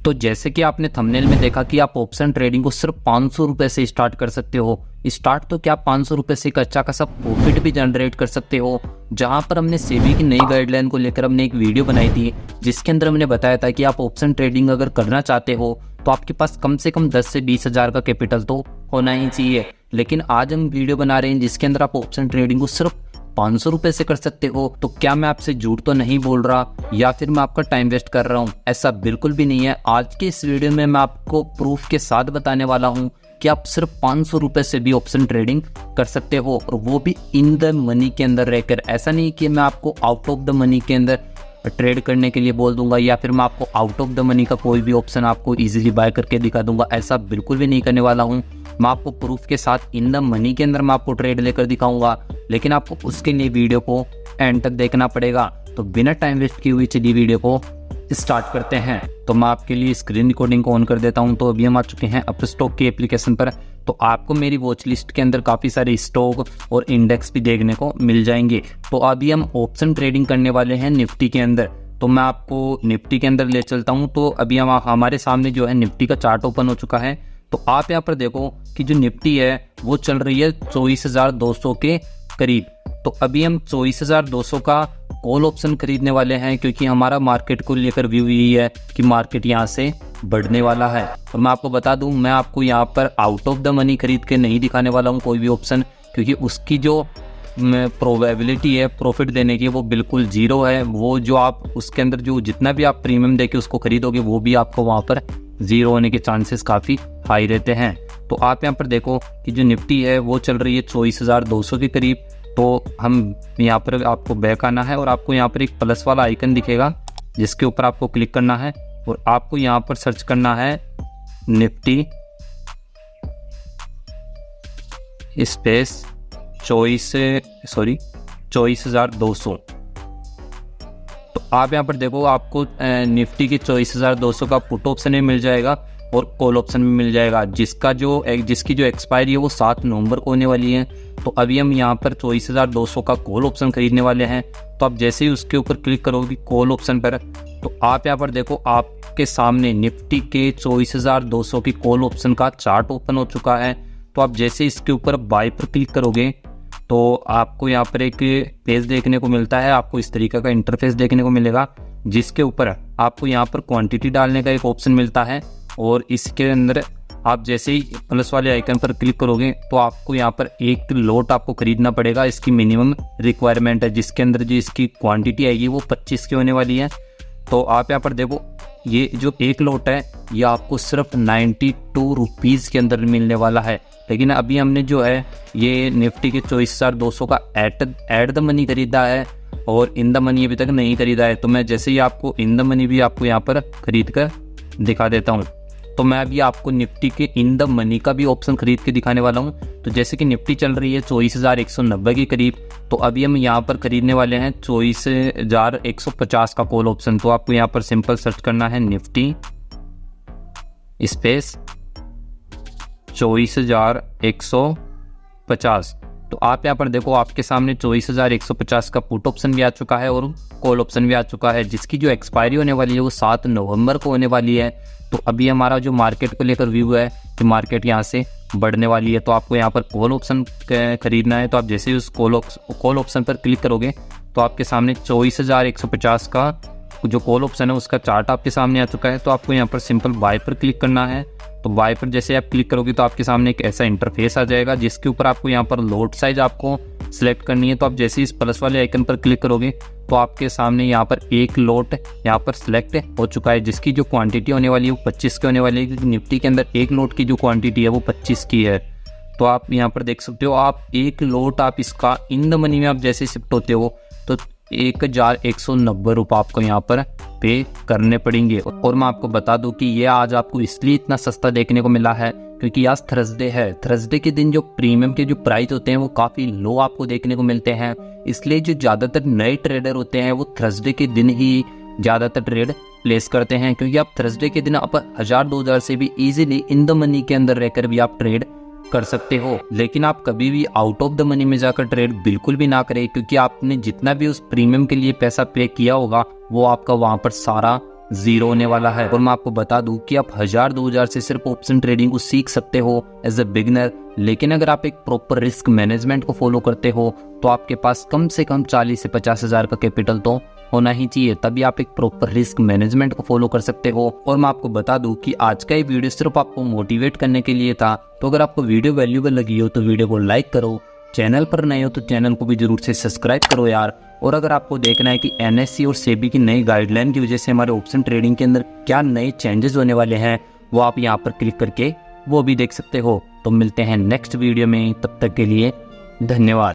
तो जैसे कि आपने थंबनेल में देखा कि आप ऑप्शन ट्रेडिंग को सिर्फ 500 रुपये से स्टार्ट कर सकते हो। स्टार्ट तो क्या, 500 रुपये से एक अच्छा खासा प्रॉफिट भी जनरेट कर सकते हो। जहां पर हमने सेबी की नई गाइडलाइन को लेकर हमने एक वीडियो बनाई थी, जिसके अंदर हमने बताया था कि आप ऑप्शन ट्रेडिंग अगर करना चाहते हो तो आपके पास कम से कम 10 से 20 हज़ार का कैपिटल तो होना ही चाहिए। लेकिन आज हम वीडियो बना रहे हैं जिसके अंदर आप ऑप्शन ट्रेडिंग को सिर्फ 500 रुपये से कर सकते हो। तो क्या मैं आपसे झूठ तो नहीं बोल रहा या फिर मैं आपका टाइम वेस्ट कर रहा हूँ? ऐसा बिल्कुल भी नहीं है। आज के इस वीडियो में मैं आपको प्रूफ के साथ बताने वाला हूँ कि आप सिर्फ 500 रुपये से भी ऑप्शन ट्रेडिंग कर सकते हो, और वो भी इन द मनी के अंदर रहकर। ऐसा नहीं कि मैं आपको आउट ऑफ द मनी के अंदर ट्रेड करने के लिए बोल दूंगा या फिर मैं आपको आउट ऑफ द मनी का कोई भी ऑप्शन आपको इजीली बाय करके दिखा दूंगा। ऐसा बिल्कुल भी नहीं करने वाला हूँ। मैं आपको प्रूफ के साथ इन द मनी के अंदर मैं आपको ट्रेड लेकर दिखाऊंगा, लेकिन आपको उसके लिए वीडियो को एंड तक देखना पड़ेगा। तो बिना टाइम वेस्ट किए हुए चलिए वीडियो को स्टार्ट करते हैं। तो मैं आपके लिए स्क्रीन रिकॉर्डिंग को ऑन कर देता हूं। तो अभी हम आ चुके हैं अपस्टॉक की एप्लीकेशन पर। तो आपको मेरी वॉच लिस्ट के अंदर काफ़ी सारे स्टॉक और इंडेक्स भी देखने को मिल जाएंगे। तो अभी हम ऑप्शन ट्रेडिंग करने वाले हैं निफ्टी के अंदर। तो मैं आपको निफ्टी के अंदर ले चलता हूं। तो अभी हम हमारे सामने जो है निफ्टी का चार्ट ओपन हो चुका है। तो आप यहाँ पर देखो कि जो निफ्टी है वो चल रही है 24,200 के करीब। तो अभी हम 24,200 का कॉल ऑप्शन खरीदने वाले हैं, क्योंकि हमारा मार्केट को लेकर व्यू यही है कि मार्केट यहाँ से बढ़ने वाला है। और मैं आपको बता दूं, मैं आपको यहाँ पर आउट ऑफ द मनी खरीद के नहीं दिखाने वाला हूँ कोई भी ऑप्शन, क्योंकि उसकी जो प्रोबेबिलिटी है प्रॉफिट देने की वो बिल्कुल जीरो है। वो जो आप उसके अंदर जो जितना भी आप प्रीमियम देके उसको खरीदोगे वो भी आपको वहाँ पर जीरो होने के चांसेस काफ़ी हाई रहते हैं। तो आप यहाँ पर देखो कि जो निफ्टी है वो चल रही है 24,200 के करीब। तो हम यहाँ पर आपको बैक आना है और आपको यहाँ पर एक प्लस वाला आइकन दिखेगा जिसके ऊपर आपको क्लिक करना है और आपको यहाँ पर सर्च करना है निफ्टी स्पेस 24,200। तो आप यहाँ पर देखो आपको निफ्टी की 24,200 का पुट ऑप्शन भी मिल जाएगा और कॉल ऑप्शन भी मिल जाएगा, जिसकी जो एक्सपायरी है वो 7 नवंबर को होने वाली है। तो अभी हम यहाँ पर 24,200 का कॉल ऑप्शन खरीदने वाले हैं। तो आप जैसे ही उसके ऊपर क्लिक करोगे कॉल ऑप्शन पर, तो आप यहाँ पर देखो आपके सामने निफ्टी के 24,200 की कॉल ऑप्शन का चार्ट ओपन हो चुका है। तो आप जैसे इसके ऊपर बाय पर क्लिक करोगे तो आपको यहाँ पर एक पेज देखने को मिलता है। आपको इस तरीके का इंटरफेस देखने को मिलेगा, जिसके ऊपर आपको यहाँ पर क्वांटिटी डालने का एक ऑप्शन मिलता है। और इसके अंदर आप जैसे ही प्लस वाले आइकन पर क्लिक करोगे तो आपको यहाँ पर एक लॉट आपको खरीदना पड़ेगा। इसकी मिनिमम रिक्वायरमेंट है, जिसके अंदर जो इसकी क्वांटिटी आएगी वो 25 की होने वाली है। तो आप यहाँ पर देखो ये जो एक लॉट है ये आपको सिर्फ 92 रुपीज़ के अंदर मिलने वाला है। लेकिन अभी हमने जो है ये निफ्टी के 24,200 का एट द मनी खरीदा है और इन द मनी अभी तक नहीं खरीदा है। तो मैं जैसे ही आपको इन द मनी भी आपको यहाँ पर खरीद कर दिखा देता हूँ। तो मैं अभी आपको निफ्टी के इन द मनी का भी ऑप्शन खरीद के दिखाने वाला हूँ। तो जैसे कि निफ्टी चल रही है 24,190 के करीब, तो अभी हम यहाँ पर खरीदने वाले हैं 24,150 का कॉल ऑप्शन। तो आपको यहाँ पर सिंपल सर्च करना है निफ्टी स्पेस 24,150। तो आप यहाँ पर देखो आपके सामने 24,150 का पुट ऑप्शन भी आ चुका है और कॉल ऑप्शन भी आ चुका है, जिसकी जो एक्सपायरी होने वाली है वो 7 नवंबर को होने वाली है। तो अभी हमारा जो मार्केट को लेकर व्यू है कि मार्केट यहाँ से बढ़ने वाली है। तो आपको यहाँ पर कॉल ऑप्शन खरीदना है। तो आप जैसे ही उस कॉल ऑप्शन पर क्लिक करोगे तो आपके सामने 24,150 का जो कॉल ऑप्शन है उसका चार्ट आपके सामने आ चुका है। तो आपको यहाँ पर सिंपल बाय पर क्लिक करना है। तो बाय पर जैसे आप क्लिक करोगे तो आपके सामने एक ऐसा इंटरफेस आ जाएगा, जिसके ऊपर आपको यहाँ पर लॉट साइज आपको सिलेक्ट करनी है। तो आप जैसे इस प्लस वाले आइकन पर क्लिक करोगे तो आपके सामने यहाँ पर एक लॉट यहाँ पर सिलेक्ट हो चुका है, जिसकी जो क्वांटिटी होने वाली है वो 25 की होने वाली है, क्योंकि निफ्टी के अंदर एक लॉट की जो क्वांटिटी है वो 25 की है। तो आप यहाँ पर देख सकते हो आप एक लॉट आप इसका इन द मनी में आप जैसे शिफ्ट होते हो तो 1,190 रुपये आपको यहाँ पर पे करने पड़ेंगे। और मैं आपको बता दूं कि ये आज आपको इसलिए इतना सस्ता देखने को मिला है क्योंकि आज थर्सडे है। थर्सडे के दिन जो प्रीमियम के जो प्राइस होते हैं वो काफ़ी लो आपको देखने को मिलते हैं। इसलिए जो ज़्यादातर नए ट्रेडर होते हैं वो थर्सडे के दिन ही ज़्यादातर ट्रेड प्लेस करते हैं, क्योंकि आप थर्सडे के दिन आप 1,000-2,000 से भी इजीली इन द मनी के अंदर रहकर भी आप ट्रेड कर सकते हो। लेकिन आप कभी भी आउट ऑफ द मनी में जाकर ट्रेड बिल्कुल भी ना करें, क्योंकि आपने जितना भी उस प्रीमियम के लिए पैसा पे किया होगा वो आपका वहाँ पर सारा जीरो होने वाला है। और मैं आपको बता दूं कि आप 1000-2000 से सिर्फ ऑप्शन ट्रेडिंग को सीख सकते हो एज ए बिगिनर, लेकिन अगर आप एक प्रॉपर रिस्क मैनेजमेंट को फॉलो करते हो तो आपके पास कम से कम 40 से 50 हज़ार का कैपिटल तो होना ही चाहिए, तभी आप एक प्रॉपर रिस्क मैनेजमेंट को फॉलो कर सकते हो। और मैं आपको बता दूं कि आज का ये वीडियो सिर्फ आपको मोटिवेट करने के लिए था, तो अगर आपको वीडियो वैल्यूएबल लगी हो तो वीडियो को लाइक करो, चैनल पर नए हो तो चैनल को भी जरूर से सब्सक्राइब करो यार। और अगर आपको देखना है कि एनएससी और सेबी की नई गाइडलाइन की वजह से हमारे ऑप्शन ट्रेडिंग के अंदर क्या नए चेंजेस होने वाले हैं, वो आप यहाँ पर क्लिक करके वो भी देख सकते हो। तो मिलते हैं नेक्स्ट वीडियो में, तब तक के लिए धन्यवाद।